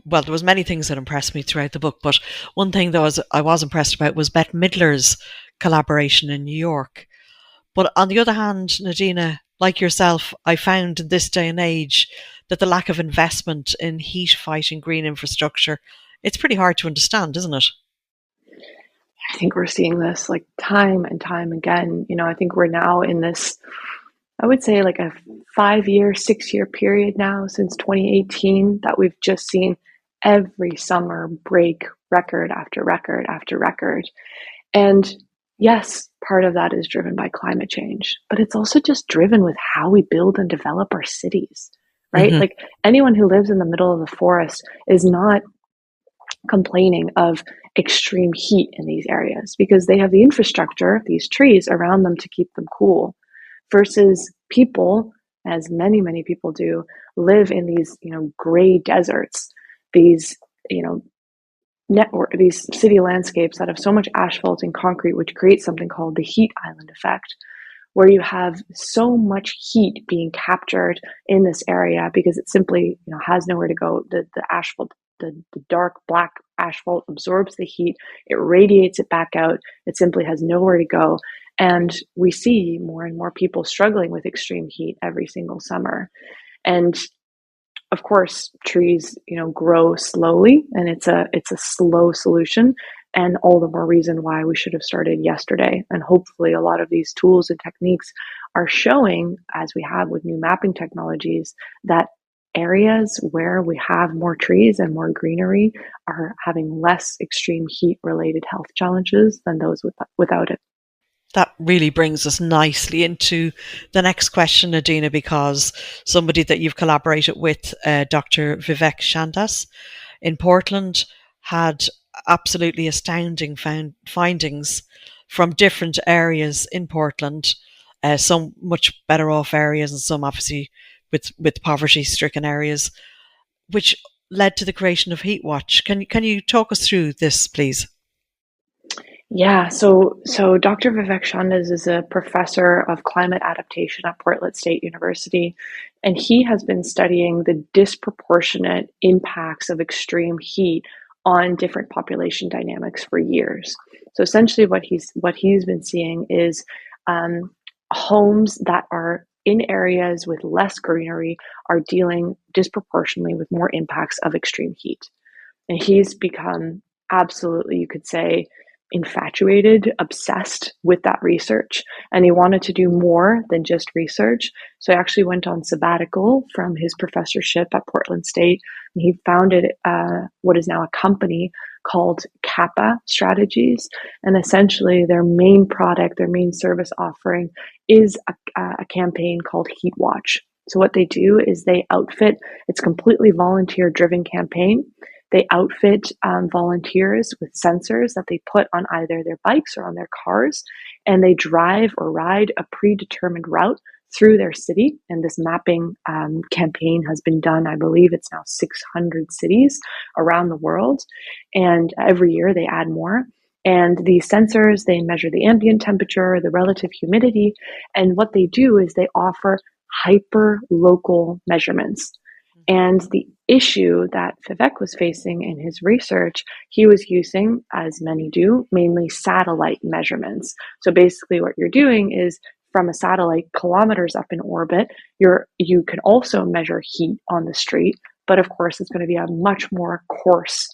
well, there was many things that impressed me throughout the book, but one thing that I was impressed about was Bette Midler's collaboration in New York. But on the other hand, Nadina, like yourself, I found in this day and age that the lack of investment in heat fighting green infrastructure, it's pretty hard to understand, isn't it? I think we're seeing this like time and time again. I think we're now in this, I would say like a 5 year, 6 year period now since 2018 that we've just seen every summer break record after record after record. And yes, part of that is driven by climate change, but it's also just driven with how we build and develop our cities, right? Mm-hmm. Like anyone who lives in the middle of the forest is not complaining of extreme heat in these areas because they have the infrastructure, these trees around them to keep them cool, versus people, as many, many people do, live in these, gray deserts, these, these city landscapes that have so much asphalt and concrete, which creates something called the heat island effect, where you have so much heat being captured in this area because it simply, has nowhere to go. The asphalt, the dark black asphalt absorbs the heat, it radiates it back out. It simply has nowhere to go. And we see more and more people struggling with extreme heat every single summer. And of course, trees, grow slowly, and it's a slow solution, and all the more reason why we should have started yesterday. And hopefully, a lot of these tools and techniques are showing, as we have with new mapping technologies, that areas where we have more trees and more greenery are having less extreme heat related health challenges than those without it. That really brings us nicely into the next question, Adina, because somebody that you've collaborated with, Dr. Vivek Chandas in Portland, had absolutely astounding findings from different areas in Portland, some much better off areas and some obviously with poverty stricken areas, which led to the creation of Heat Watch. Can you talk us through this, please? Yeah, so Dr. Vivek Chandas is a professor of climate adaptation at Portland State University, and he has been studying the disproportionate impacts of extreme heat on different population dynamics for years. So essentially, what he's been seeing is um, homes that are in areas with less greenery are dealing disproportionately with more impacts of extreme heat, and he's become absolutely, you could say, infatuated, obsessed with that research. And he wanted to do more than just research. So he actually went on sabbatical from his professorship at Portland State. And he founded what is now a company called Kappa Strategies. And essentially, their main product, their main service offering is a campaign called Heat Watch. So what they do is they outfit, it's completely volunteer driven campaign. They outfit volunteers with sensors that they put on either their bikes or on their cars, and they drive or ride a predetermined route through their city. And this mapping campaign has been done, I believe it's now 600 cities around the world. And every year they add more. And these sensors, they measure the ambient temperature, the relative humidity. And what they do is they offer hyper local measurements. And the issue that Vivek was facing in his research, he was using, as many do, mainly satellite measurements. So basically what you're doing is from a satellite kilometers up in orbit, you can also measure heat on the street, but of course it's going to be a much more coarse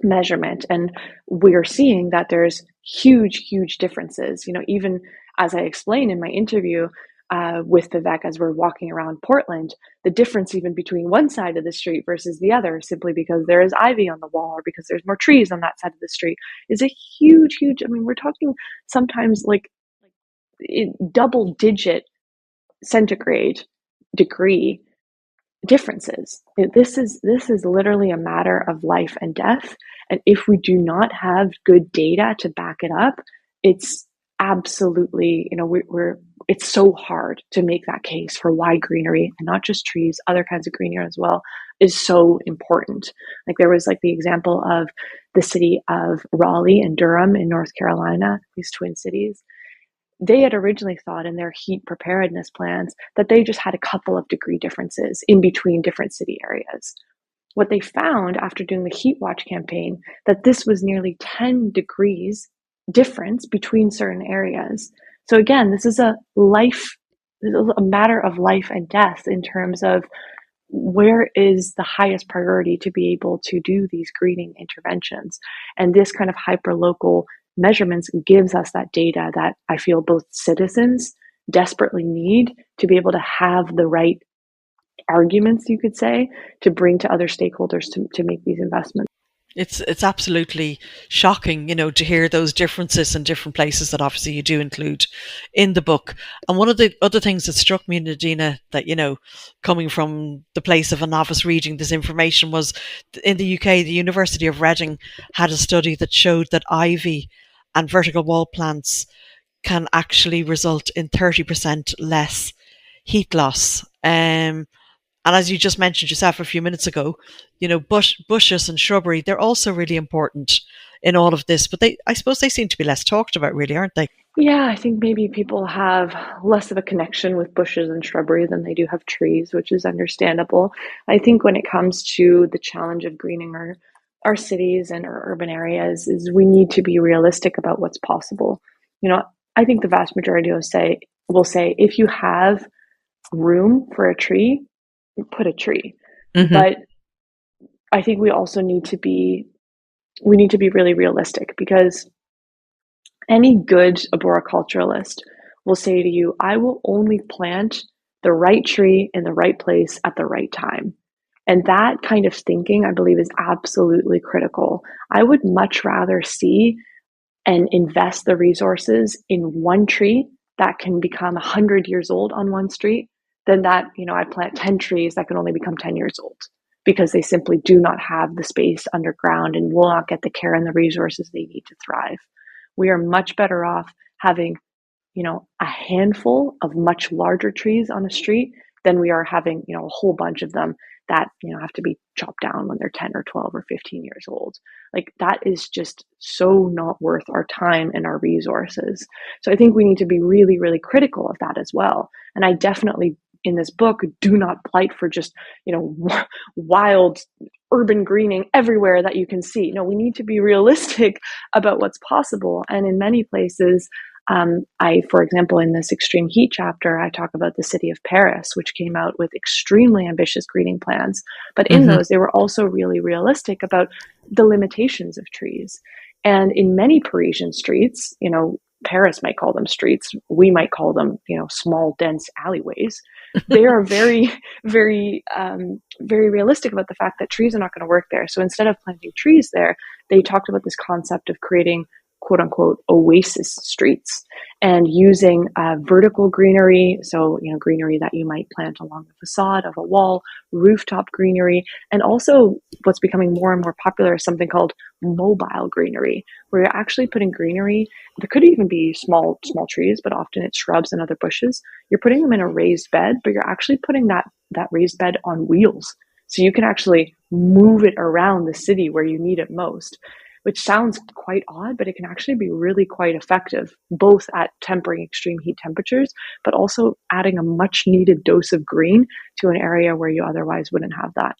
measurement. And we're seeing that there's huge, huge differences. Even as I explained in my interview, with Vivek as we're walking around Portland, the difference even between one side of the street versus the other, simply because there is ivy on the wall or because there's more trees on that side of the street, is a huge, huge. I mean, we're talking sometimes like double digit centigrade degree differences. This is literally a matter of life and death. And if we do not have good data to back it up, it's absolutely, it's so hard to make that case for why greenery, and not just trees, other kinds of greenery as well, is so important. Like there was like the example of the city of Raleigh and Durham in North Carolina, these twin cities. They had originally thought in their heat preparedness plans that they just had a couple of degree differences in between different city areas. what they found after doing the heat watch campaign, that this was nearly 10 degrees difference between certain areas. So again, this is a matter of life and death in terms of where is the highest priority to be able to do these greening interventions. And this kind of hyperlocal measurements gives us that data that I feel both citizens desperately need to be able to have the right arguments, you could say, to bring to other stakeholders to make these investments. It's absolutely shocking, to hear those differences in different places that obviously you do include in the book. And one of the other things that struck me, Nadina, that, coming from the place of a novice reading this information, was in the UK, the University of Reading had a study that showed that ivy and vertical wall plants can actually result in 30% less heat loss. And as you just mentioned yourself a few minutes ago, bushes and shrubbery, they're also really important in all of this. But I suppose they seem to be less talked about, really, aren't they? Yeah, I think maybe people have less of a connection with bushes and shrubbery than they do have trees, which is understandable. I think when it comes to the challenge of greening our cities and our urban areas, is we need to be realistic about what's possible. I think the vast majority will say if you have room for a tree, put a tree. Mm-hmm. But I think we also need to be really realistic, because any good arboriculturalist will say to you, I will only plant the right tree in the right place at the right time. And that kind of thinking, I believe, is absolutely critical. I would much rather see and invest the resources in one tree that can become 100 years old on one street than that, I plant 10 trees that can only become 10 years old, because they simply do not have the space underground and will not get the care and the resources they need to thrive. We are much better off having, a handful of much larger trees on a street than we are having, a whole bunch of them that, have to be chopped down when they're 10 or 12 or 15 years old. Like, that is just so not worth our time and our resources. So I think we need to be really, really critical of that as well. And I definitely, in this book, do not plight for just, wild urban greening everywhere that you can see. No, we need to be realistic about what's possible. And in many places, for example, in this extreme heat chapter, I talk about the city of Paris, which came out with extremely ambitious greening plans. But in those, they were also really realistic about the limitations of trees. And in many Parisian streets, Paris might call them streets. We might call them, small, dense alleyways. They are very, very, very realistic about the fact that trees are not going to work there. So instead of planting trees there, they talked about this concept of creating quote unquote oasis streets and using vertical greenery. So, greenery that you might plant along the facade of a wall, rooftop greenery, and also what's becoming more and more popular is something called mobile greenery, where you're actually putting greenery. There could even be small trees, but often it's shrubs and other bushes. You're putting them in a raised bed, but you're actually putting that raised bed on wheels. So you can actually move it around the city where you need it most, which sounds quite odd, but it can actually be really quite effective, both at tempering extreme heat temperatures, but also adding a much needed dose of green to an area where you otherwise wouldn't have that.